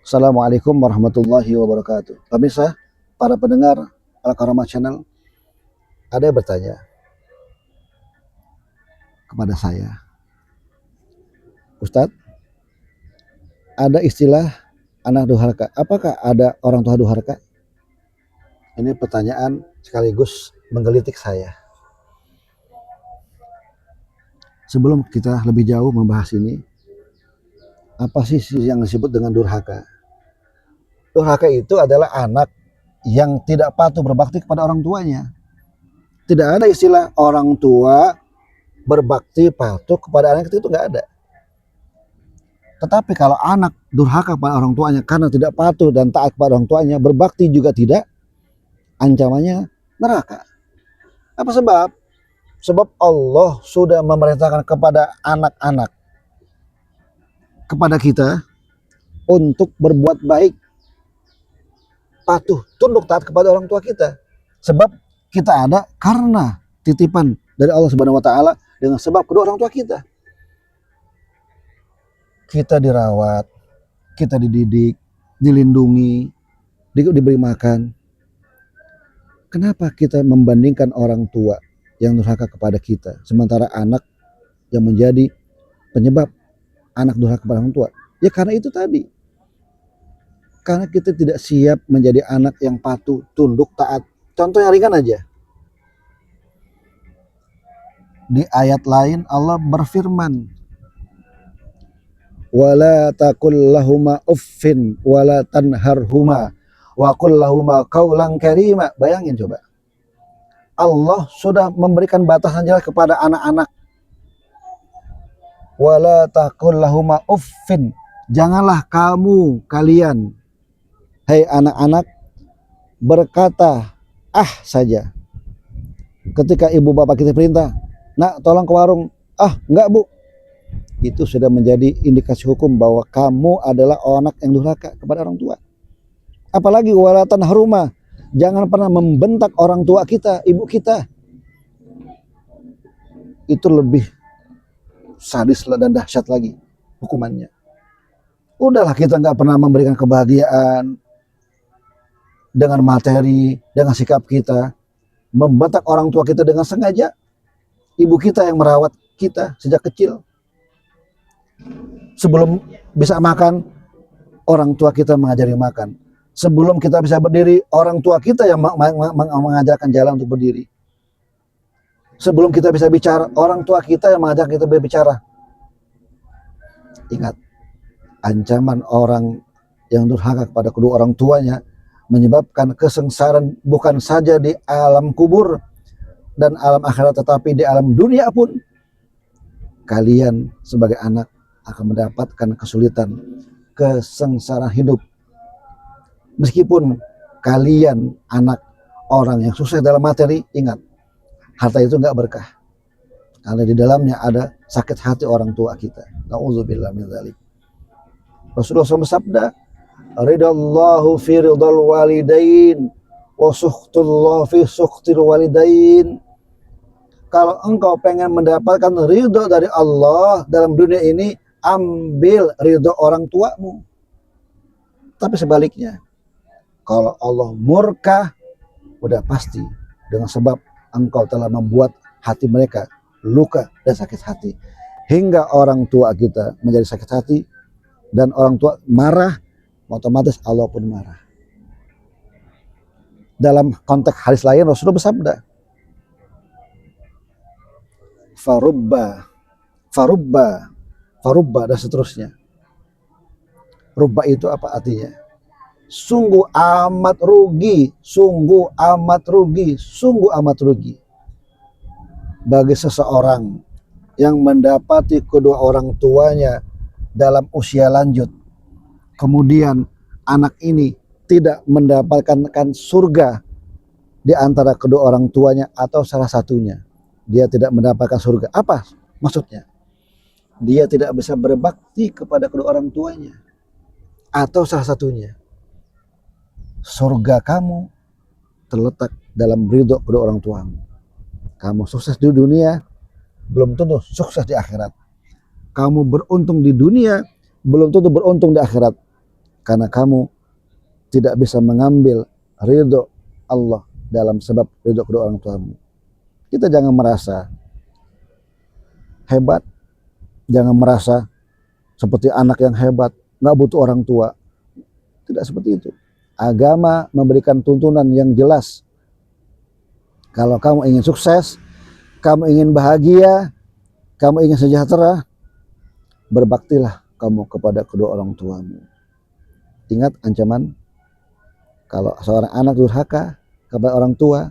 Assalamualaikum warahmatullahi wabarakatuh. Pemirsa, para pendengar Al-Karamah Channel, ada yang bertanya kepada saya, Ustadz, ada istilah anak durhaka. Apakah ada orang tua durhaka? Ini pertanyaan sekaligus menggelitik saya. Sebelum kita lebih jauh membahas ini, apa sih yang disebut dengan durhaka? Durhaka itu adalah anak yang tidak patuh berbakti kepada orang tuanya. Tidak ada istilah orang tua berbakti patuh kepada anak itu nggak ada. Tetapi kalau anak durhaka kepada orang tuanya karena tidak patuh dan taat kepada orang tuanya, berbakti juga tidak, ancamannya neraka. Apa sebab? Sebab Allah sudah memerintahkan kepada anak-anak, kepada kita untuk berbuat baik, patuh, tunduk taat kepada orang tua kita. Sebab kita ada karena titipan dari Allah Subhanahu wa taala dengan sebab kedua orang tua kita. Kita dirawat, kita dididik, dilindungi, diberi makan. Kenapa kita membandingkan orang tua yang durhaka kepada kita, sementara anak yang menjadi penyebab anak durhaka kepada orang tua? Ya karena itu tadi. Karena kita tidak siap menjadi anak yang patuh, tunduk, taat. Contoh yang ringan aja. Di ayat lain Allah berfirman, wala taqul lahuma uffin wala tanharhuma wa qul lahuma qaulan karima. Bayangin coba. Allah sudah memberikan batasan jelas kepada anak-anak. Wala taqul lahuma uffin. Janganlah kalian hai anak-anak berkata saja. Ketika ibu bapak kita perintah, "Nak, tolong ke warung." Enggak, Bu. Itu sudah menjadi indikasi hukum bahwa kamu adalah anak yang durhaka kepada orang tua. Apalagi walatan haruma, jangan pernah membentak orang tua kita, ibu kita. Itu lebih sadis dan dahsyat lagi hukumannya. Udahlah kita nggak pernah memberikan kebahagiaan dengan materi, dengan sikap kita, membentak orang tua kita dengan sengaja. Ibu kita yang merawat kita sejak kecil. Sebelum bisa makan, orang tua kita mengajari makan. Sebelum kita bisa berdiri, orang tua kita yang mengajarkan jalan untuk berdiri. Sebelum kita bisa bicara, orang tua kita yang mengajar kita berbicara. Ingat, ancaman orang yang durhaka kepada kedua orang tuanya menyebabkan kesengsaraan bukan saja di alam kubur dan alam akhirat, tetapi di alam dunia pun kalian sebagai anak akan mendapatkan kesulitan, kesengsaraan hidup. Meskipun kalian anak orang yang sukses dalam materi, ingat, harta itu enggak berkah. Karena di dalamnya ada sakit hati orang tua kita. Nauzubillah min dzalik. Rasulullah SAW bersabda, ridallahu fi ridal walidain wa sukhtullah fi sukhtil walidain. Kalau engkau pengen mendapatkan ridho dari Allah dalam dunia ini, ambil ridho orang tuamu. Tapi sebaliknya, kalau Allah murka, udah pasti dengan sebab engkau telah membuat hati mereka luka dan sakit hati. Hingga orang tua kita menjadi sakit hati dan orang tua marah, otomatis Allah pun marah. Dalam konteks hadis lain Rasulullah bersabda, farubba dan seterusnya. Rubba itu apa artinya? Sungguh amat rugi bagi seseorang yang mendapati kedua orang tuanya dalam usia lanjut, kemudian anak ini tidak mendapatkan surga di antara kedua orang tuanya atau salah satunya. Dia tidak mendapatkan surga. Apa maksudnya? Dia tidak bisa berbakti kepada kedua orang tuanya atau salah satunya. Surga kamu terletak dalam ridho kedua orang tuamu. Kamu sukses di dunia, belum tentu sukses di akhirat. Kamu beruntung di dunia, belum tentu beruntung di akhirat. karena kamu tidak bisa mengambil ridho Allah dalam sebab ridho kedua orang tuamu. Kita jangan merasa hebat, jangan merasa seperti anak yang hebat, nggak butuh orang tua. Tidak seperti itu. Agama memberikan tuntunan yang jelas. Kalau kamu ingin sukses, kamu ingin bahagia, kamu ingin sejahtera, berbaktilah kamu kepada kedua orang tuamu. Ingat ancaman, kalau seorang anak durhaka kepada orang tua,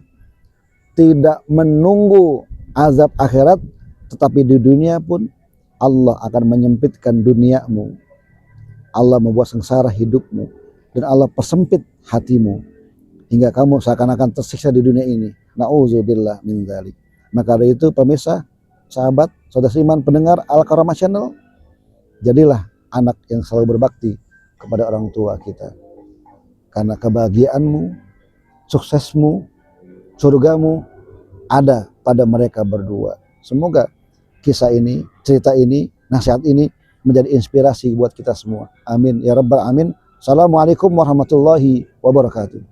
tidak menunggu azab akhirat, tetapi di dunia pun Allah akan menyempitkan duniamu. Allah membuat sengsara hidupmu, dan Allah persempit hatimu hingga kamu seakan-akan tersiksa di dunia ini. Nauzubillah min dzalik. Maka dari itu pemirsa, sahabat, saudara iman, pendengar Al-Karamah Channel, jadilah anak yang selalu berbakti kepada orang tua kita. Karena kebahagiaanmu, suksesmu, surgamu ada pada mereka berdua. Semoga kisah ini, cerita ini, nasihat ini menjadi inspirasi buat kita semua. Amin ya rabbal alamin. Assalamualaikum warahmatullahi wabarakatuh.